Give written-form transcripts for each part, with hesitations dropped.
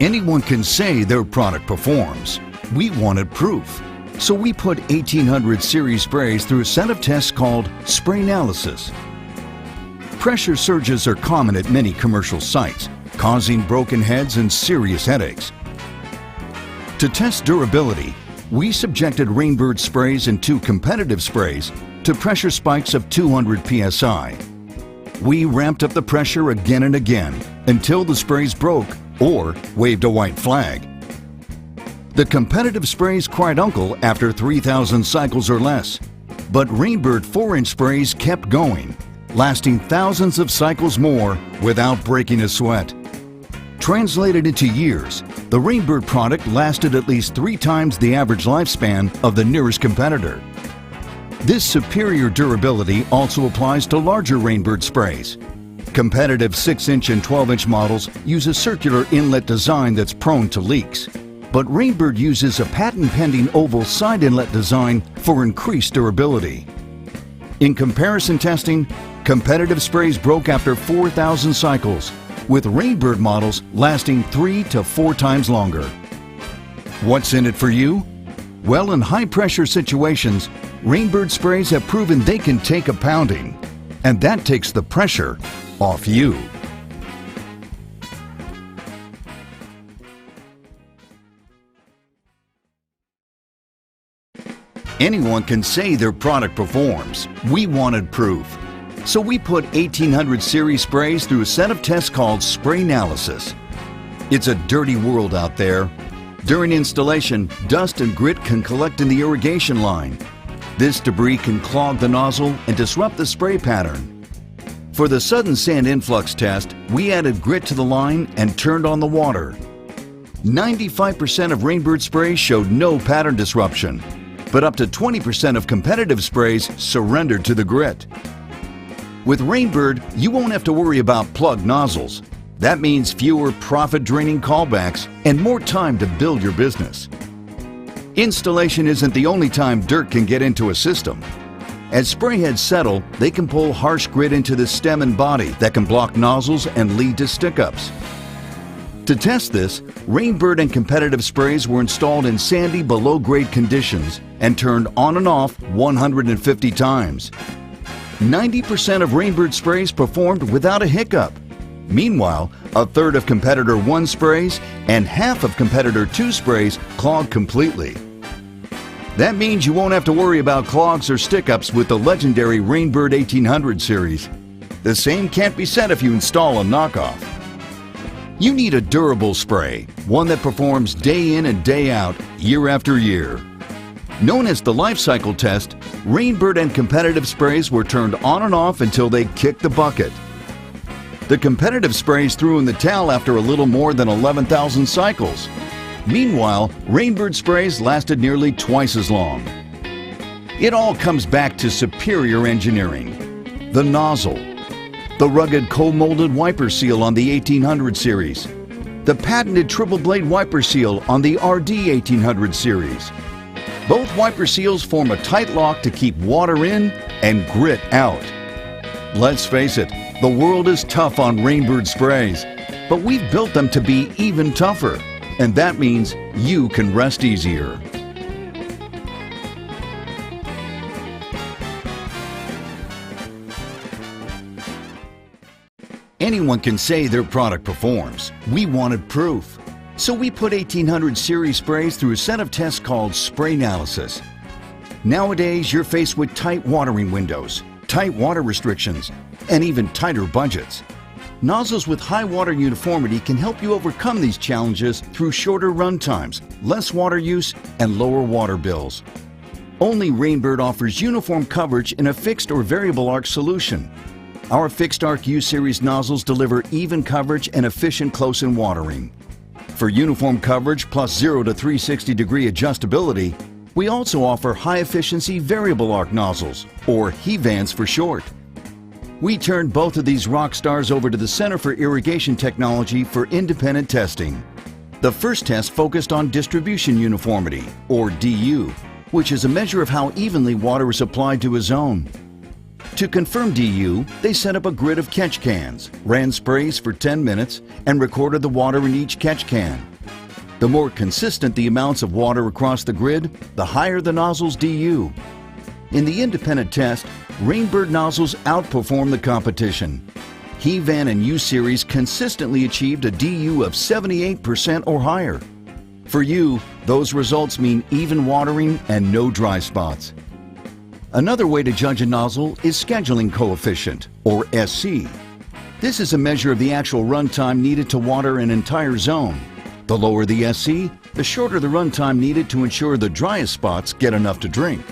Anyone can say their product performs. We wanted proof. So we put 1800 series sprays through a set of tests called Spraynalysis. Pressure surges are common at many commercial sites, causing broken heads and serious headaches. To test durability, we subjected Rainbird sprays and 2 competitive sprays to pressure spikes of 200 psi. We ramped up the pressure again and again until the sprays broke or waved a white flag. The competitive sprays cried uncle after 3,000 cycles or less, but Rainbird 4-inch sprays kept going, lasting thousands of cycles more without breaking a sweat. Translated into years, the Rainbird product lasted at least 3 times the average lifespan of the nearest competitor. This superior durability also applies to larger Rainbird sprays. Competitive 6-inch and 12-inch models use a circular inlet design that's prone to leaks, but Rainbird uses a patent-pending oval side inlet design for increased durability. In comparison testing, competitive sprays broke after 4,000 cycles, with Rainbird models lasting 3 to 4 times longer. What's in it for you? Well, in high-pressure situations, Rainbird sprays have proven they can take a pounding, and that takes the pressure off you. Anyone can say their product performs. We wanted proof. So we put 1800 series sprays through a set of tests called Spraynalysis. It's a dirty world out there. During installation, dust and grit can collect in the irrigation line. This debris can clog the nozzle and disrupt the spray pattern. For the sudden sand influx test, we added grit to the line and turned on the water. 95% of Rainbird sprays showed no pattern disruption, but up to 20% of competitive sprays surrendered to the grit. With Rainbird, you won't have to worry about plugged nozzles. That means fewer profit-draining callbacks and more time to build your business. Installation isn't the only time dirt can get into a system. As spray heads settle, they can pull harsh grit into the stem and body that can block nozzles and lead to stick-ups. To test this, Rainbird and competitive sprays were installed in sandy below-grade conditions and turned on and off 150 times. 90% of Rainbird sprays performed without a hiccup. Meanwhile, a third of competitor 1 sprays and half of competitor 2 sprays clogged completely. That means you won't have to worry about clogs or stick-ups with the legendary Rainbird 1800 series. The same can't be said if you install a knockoff. You need a durable spray, one that performs day in and day out, year after year. Known as the life cycle test, Rainbird and competitive sprays were turned on and off until they kicked the bucket. The competitive sprays threw in the towel after a little more than 11,000 cycles. Meanwhile, Rainbird sprays lasted nearly twice as long. It all comes back to superior engineering. The nozzle, the rugged co-molded wiper seal on the 1800 series, the patented triple blade wiper seal on the RD 1800 series. Both wiper seals form a tight lock to keep water in and grit out. Let's face it, the world is tough on Rainbird sprays, but we've built them to be even tougher, and that means you can rest easier. Anyone can say their product performs. We wanted proof. So we put 1800 series sprays through a set of tests called Spraynalysis. Nowadays, you're faced with tight watering windows, tight water restrictions, and even tighter budgets. Nozzles with high water uniformity can help you overcome these challenges through shorter run times, less water use, and lower water bills. Only Rainbird offers uniform coverage in a fixed or variable arc solution. Our fixed arc U-Series nozzles deliver even coverage and efficient close-in watering. For uniform coverage plus 0 to 360 degree adjustability, we also offer high-efficiency variable arc nozzles, or HEVANs for short. We turned both of these rock stars over to the Center for Irrigation Technology for independent testing. The first test focused on distribution uniformity, or DU, which is a measure of how evenly water is applied to a zone. To confirm DU, they set up a grid of catch cans, ran sprays for 10 minutes, and recorded the water in each catch can. The more consistent the amounts of water across the grid, the higher the nozzle's DU. In the independent test, Rainbird nozzles outperformed the competition. He-Van and U-Series consistently achieved a DU of 78% or higher. For you, those results mean even watering and no dry spots. Another way to judge a nozzle is scheduling coefficient, or SC. This is a measure of the actual runtime needed to water an entire zone. The lower the SC, the shorter the runtime needed to ensure the driest spots get enough to drink.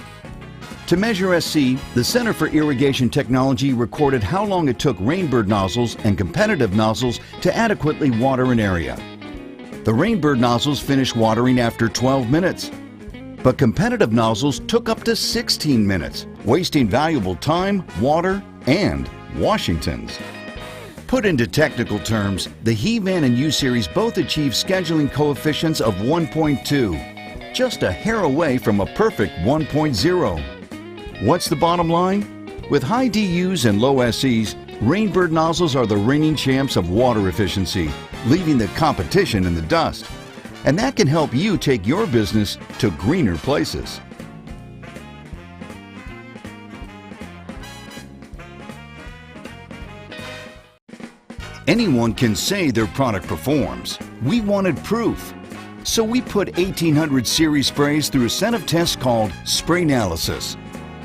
To measure SC, the Center for Irrigation Technology recorded how long it took Rainbird nozzles and competitive nozzles to adequately water an area. The Rainbird nozzles finished watering after 12 minutes, but competitive nozzles took up to 16 minutes, wasting valuable time, water, and Washingtons. Put into technical terms, the He-Van and U-Series both achieved scheduling coefficients of 1.2, just a hair away from a perfect 1.0. What's the bottom line? With high DUs and low SCs, Rainbird nozzles are the reigning champs of water efficiency, leaving the competition in the dust. And that can help you take your business to greener places. Anyone can say their product performs. We wanted proof. So we put 1800 series sprays through a set of tests called Spraynalysis.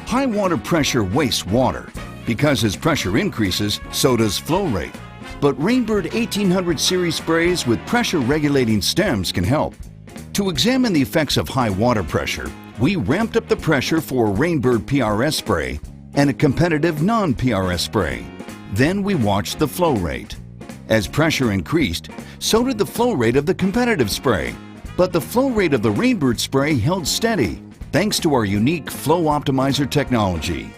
High water pressure wastes water. Because as pressure increases, so does flow rate. But Rainbird 1800 series sprays with pressure regulating stems can help. To examine the effects of high water pressure, we ramped up the pressure for a Rainbird PRS spray and a competitive non-PRS spray. Then we watched the flow rate. As pressure increased, so did the flow rate of the competitive spray. But the flow rate of the Rainbird spray held steady, thanks to our unique flow optimizer technology.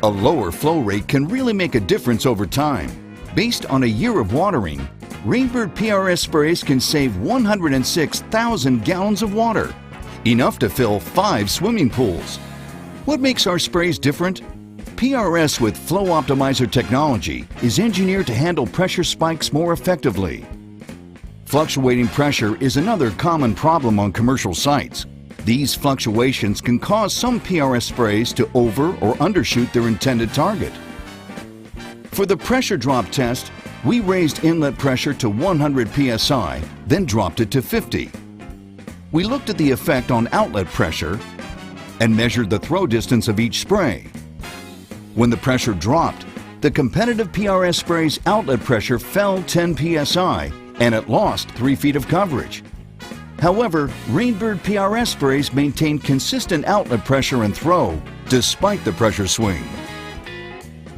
A lower flow rate can really make a difference over time. Based on a year of watering, Rainbird PRS sprays can save 106,000 gallons of water, enough to fill 5 swimming pools. What makes our sprays different? PRS with flow optimizer technology is engineered to handle pressure spikes more effectively. Fluctuating pressure is another common problem on commercial sites. These fluctuations can cause some PRS sprays to over or undershoot their intended target. For the pressure drop test, we raised inlet pressure to 100 psi, then dropped it to 50. We looked at the effect on outlet pressure and measured the throw distance of each spray. When the pressure dropped, the competitive PRS spray's outlet pressure fell 10 psi and it lost 3 feet of coverage. However, Rainbird PRS sprays maintain consistent outlet pressure and throw despite the pressure swing.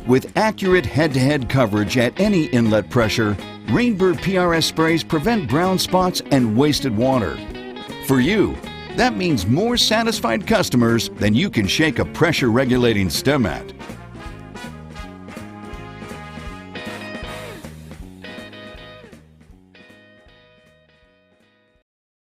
With accurate head-to-head coverage at any inlet pressure, Rainbird PRS sprays prevent brown spots and wasted water. For you, that means more satisfied customers than you can shake a pressure-regulating stem at.